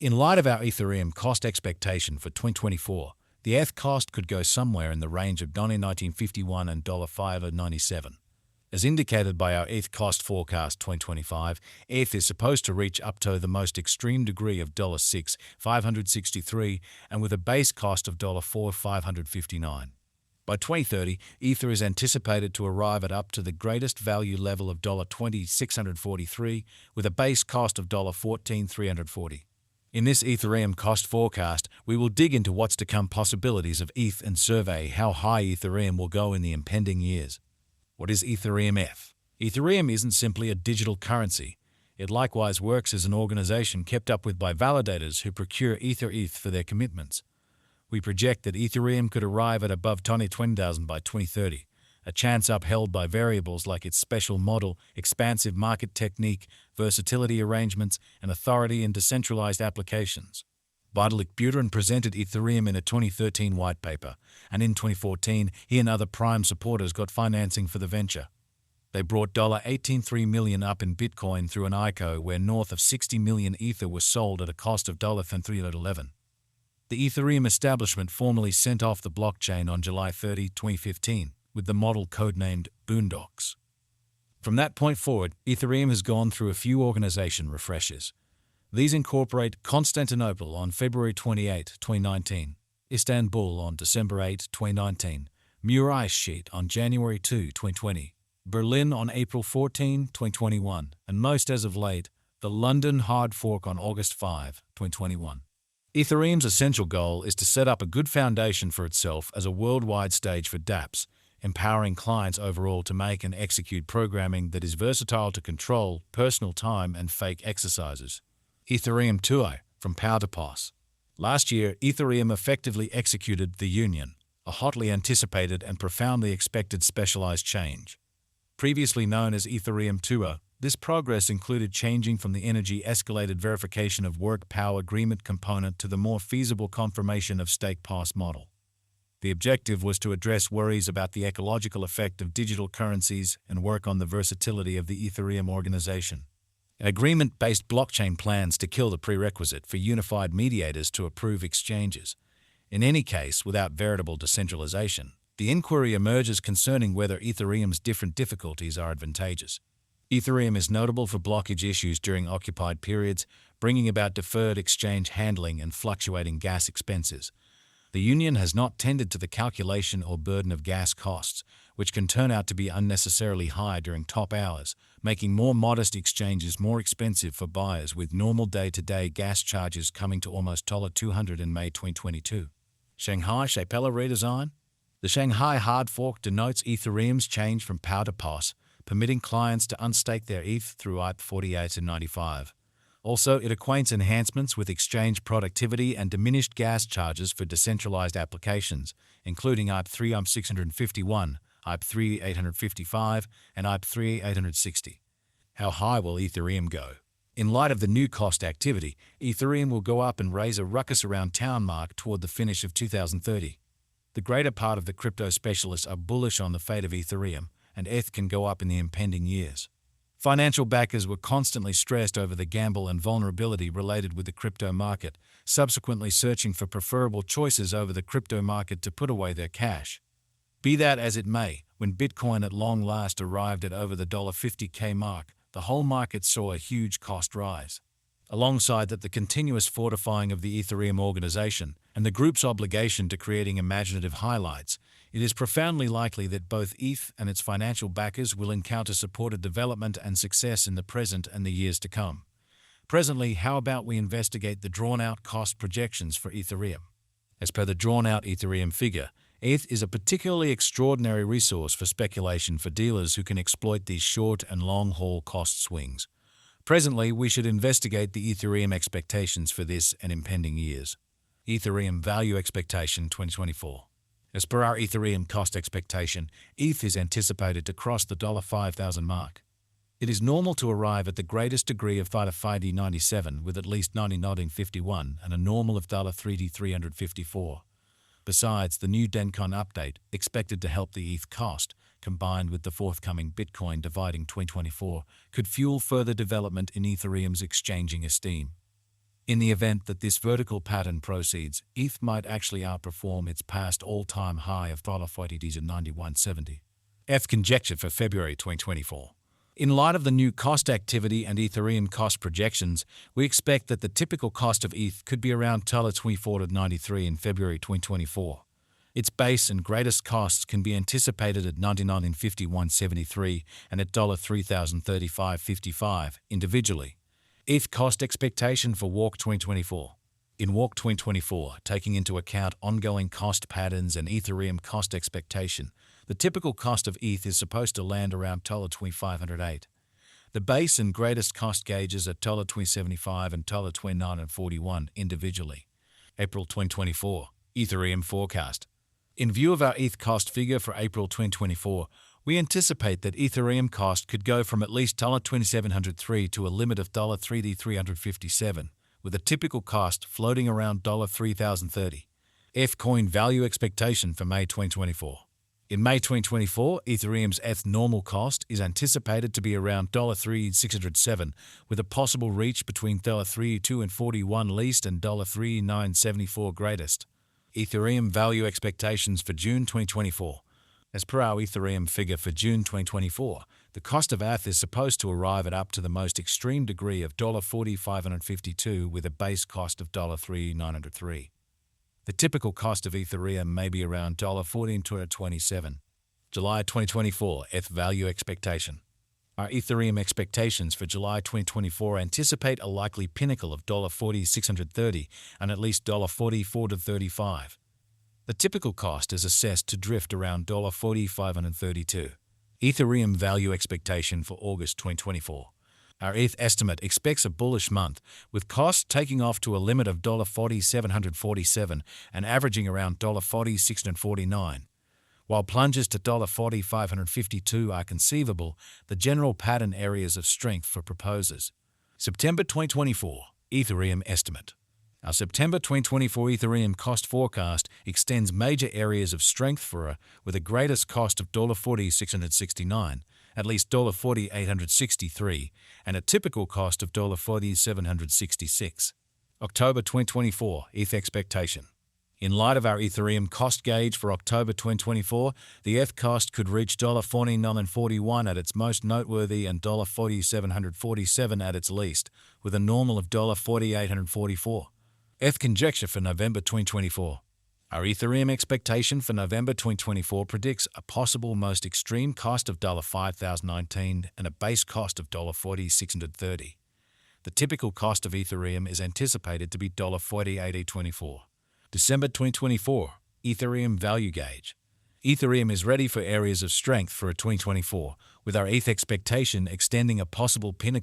In light of our Ethereum cost expectation for 2024, the ETH cost could go somewhere in the range of $19.51 and $5.97. As indicated by our ETH cost forecast 2025, ETH is supposed to reach up to the most extreme degree of $6,563 and with a base cost of $4,559. By 2030, Ether is anticipated to arrive at up to the greatest value level of $20,643 with a base cost of $14,340. In this Ethereum cost forecast, we will dig into what's to come possibilities of ETH and survey how high Ethereum will go in the impending years. What is Ethereum ETH? Ethereum isn't simply a digital currency. It likewise works as an organization kept up with by validators who procure ETH for their commitments. We project that Ethereum could arrive at above 20,000 by 2030, a chance upheld by variables like its special model, expansive market technique, versatility arrangements, and authority in decentralized applications. Vitalik Buterin presented Ethereum in a 2013 white paper, and in 2014, he and other prime supporters got financing for the venture. They brought $18.3 million up in Bitcoin through an ICO where north of 60 million Ether was sold at a cost of $311. The Ethereum establishment formally sent off the blockchain on July 30, 2015, with the model codenamed Boondocks. From that point forward, Ethereum has gone through a few organization refreshes. These incorporate Constantinople on February 28, 2019, Istanbul on December 8, 2019, Muir Sheet on January 2, 2020, Berlin on April 14, 2021, and most as of late, the London hard fork on August 5, 2021. Ethereum's essential goal is to set up a good foundation for itself as a worldwide stage for dApps, empowering clients overall to make and execute programming that is versatile to control personal time and fake exercises. Ethereum 2.0 from power to pass. Last year, Ethereum effectively executed the Union, a hotly anticipated and profoundly expected specialized change. Previously known as Ethereum 2.0, this progress included changing from the energy-escalated verification of work power agreement component to the more feasible confirmation of stake pass model. The objective was to address worries about the ecological effect of digital currencies and work on the versatility of the Ethereum organization. An agreement-based blockchain plans to kill the prerequisite for unified mediators to approve exchanges. In any case, without veritable decentralization, the inquiry emerges concerning whether Ethereum's different difficulties are advantageous. Ethereum is notable for blockage issues during occupied periods, bringing about deferred exchange handling and fluctuating gas expenses. The Union has not tended to the calculation or burden of gas costs, which can turn out to be unnecessarily high during top hours, making more modest exchanges more expensive for buyers with normal day-to-day gas charges coming to almost $200 in May 2022. Shanghai Chapella redesign? The Shanghai hard fork denotes Ethereum's change from power to pass, permitting clients to unstake their ETH through IP 48 and 95. Also, it acquaints enhancements with exchange productivity and diminished gas charges for decentralized applications, including IP 3.651, IP 3.855, and IP 3.860. How high will Ethereum go? In light of the new cost activity, Ethereum will go up and raise a ruckus around town mark toward the finish of 2030. The greater part of the crypto specialists are bullish on the fate of Ethereum, and ETH can go up in the impending years. Financial backers were constantly stressed over the gamble and vulnerability related with the crypto market, subsequently searching for preferable choices over the crypto market to put away their cash. Be that as it may, when Bitcoin at long last arrived at over the $50K mark, the whole market saw a huge cost rise. Alongside that, the continuous fortifying of the Ethereum organization and the group's obligation to creating imaginative highlights, it is profoundly likely that both ETH and its financial backers will encounter supported development and success in the present and the years to come. Presently, how about we investigate the drawn-out cost projections for Ethereum? As per the drawn-out Ethereum figure, ETH is a particularly extraordinary resource for speculation for dealers who can exploit these short and long-haul cost swings. Presently, we should investigate the Ethereum expectations for this and impending years. Ethereum Value Expectation 2024. As per our Ethereum cost expectation, ETH is anticipated to cross the $5,000 mark. It is normal to arrive at the greatest degree of $5.97 with at least $99.51 and a normal of $3,354. Besides, the new Dencon update, expected to help the ETH cost, combined with the forthcoming Bitcoin dividing 2024, could fuel further development in Ethereum's exchanging esteem. In the event that this vertical pattern proceeds, ETH might actually outperform its past all-time high of $40.9170. ETH conjecture for February 2024. In light of the new cost activity and Ethereum cost projections, we expect that the typical cost of ETH could be around $24.93 in February 2024. Its base and greatest costs can be anticipated at $99.5173 and at $3,035.55 individually. ETH cost expectation for WARC 2024. In WARC 2024, taking into account ongoing cost patterns and Ethereum cost expectation, the typical cost of ETH is supposed to land around $2508. The base and greatest cost gauges at $2075 and $29.41 individually. April 2024, Ethereum forecast. In view of our ETH cost figure for April 2024, we anticipate that Ethereum cost could go from at least $2703 to a limit of $3,357, with a typical cost floating around $3030. Coin value expectation for May 2024. In May 2024, Ethereum's ETH normal cost is anticipated to be around $3,607, with a possible reach between $3,241 least and $3,974 greatest. Ethereum value expectations for June 2024. As per our Ethereum figure for June 2024, the cost of ETH is supposed to arrive at up to the most extreme degree of $40,552 with a base cost of $3,903. The typical cost of Ethereum may be around $14,227. July 2024 ETH value expectation. Our Ethereum expectations for July 2024 anticipate a likely pinnacle of $40,630 and at least $44,035. The typical cost is assessed to drift around $40,532. Ethereum value expectation for August 2024. Our ETH estimate expects a bullish month, with costs taking off to a limit of $40,747 and averaging around $40,649. While plunges to $40,552 are conceivable, the general pattern areas of strength for proposers. September 2024 Ethereum estimate. Our September 2024 Ethereum cost forecast extends major areas of strength with a greatest cost of $40,669, at least $40,863, and a typical cost of $40,766. October 2024 ETH expectation. In light of our Ethereum cost gauge for October 2024, the ETH cost could reach $49.41 at its most noteworthy and $47.47 at its least, with a normal of $48.44. ETH conjecture for November 2024. Our Ethereum expectation for November 2024 predicts a possible most extreme cost of $5,019 and a base cost of $40,630. The typical cost of Ethereum is anticipated to be $48.24. December 2024 Ethereum value gauge. Ethereum is ready for areas of strength for 2024, with our ETH expectation extending a possible pinnacle